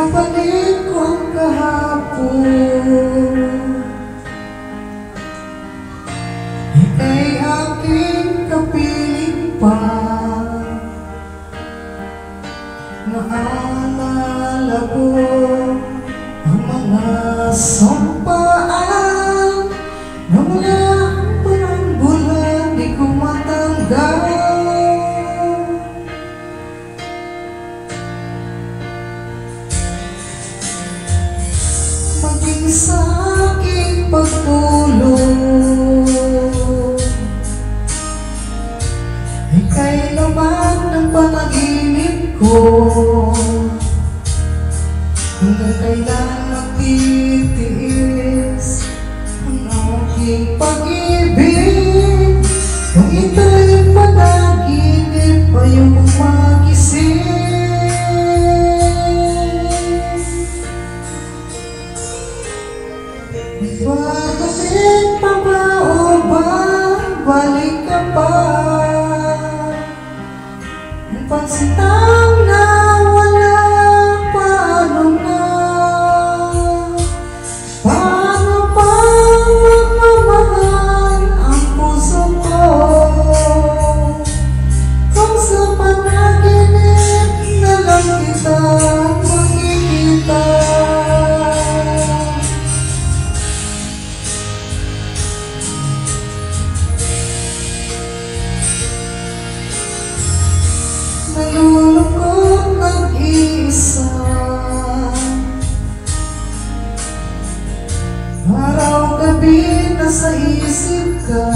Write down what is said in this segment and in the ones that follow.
Mababalik ko ang kahapon, ika'y aking kapiling pa. Naalala ko ang mga sampaan na wala parang bulan di ko matanggal. Maging sa aking pagtulog, ika'y laman ng panaginip ko. Hanggang kailan magtitiis ang aking pag-ibig, kung ito'y panaginip ayokong magising. Babalik pa ba o babalik ka pa? Ang pagsitang nawala, paano na? Paano pa magmamahal ang puso ko kung sa panaginip na lang kita makikita? Nalulungkot nag-iisa, araw-gabi nasa isip ka.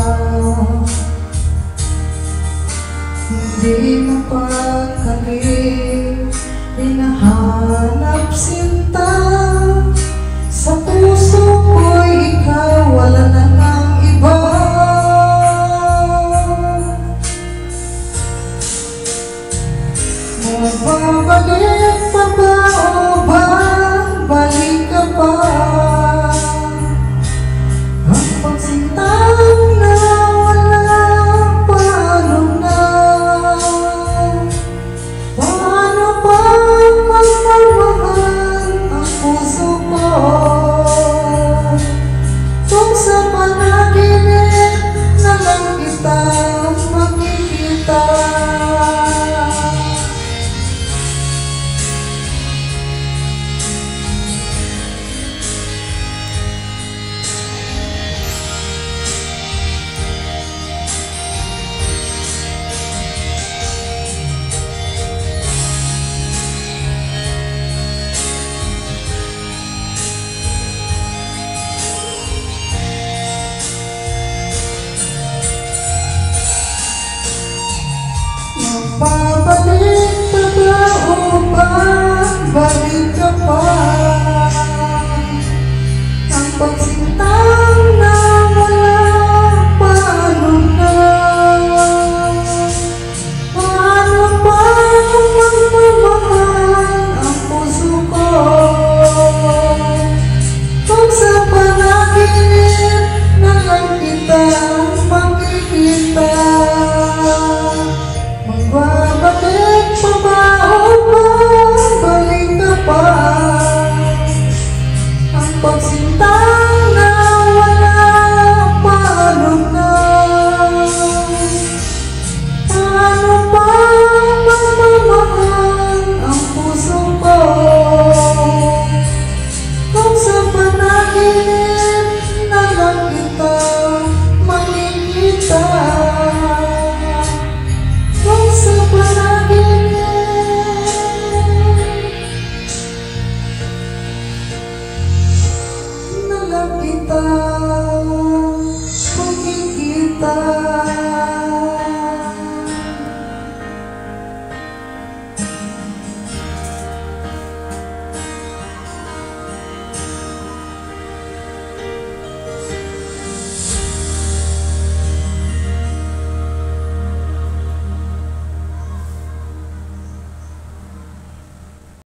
Hindi mapakali, hinahanap sinta. Sa puso ko'y ikaw, wala na ng iba. Magbabalik pa ba o babalik ka pa? Ang pagsintang nawala, paano na? Paano pa magmamahal ang puso ko kung sa panaginip na lang kita makikita? Babalik pa ba o babalik ka pa?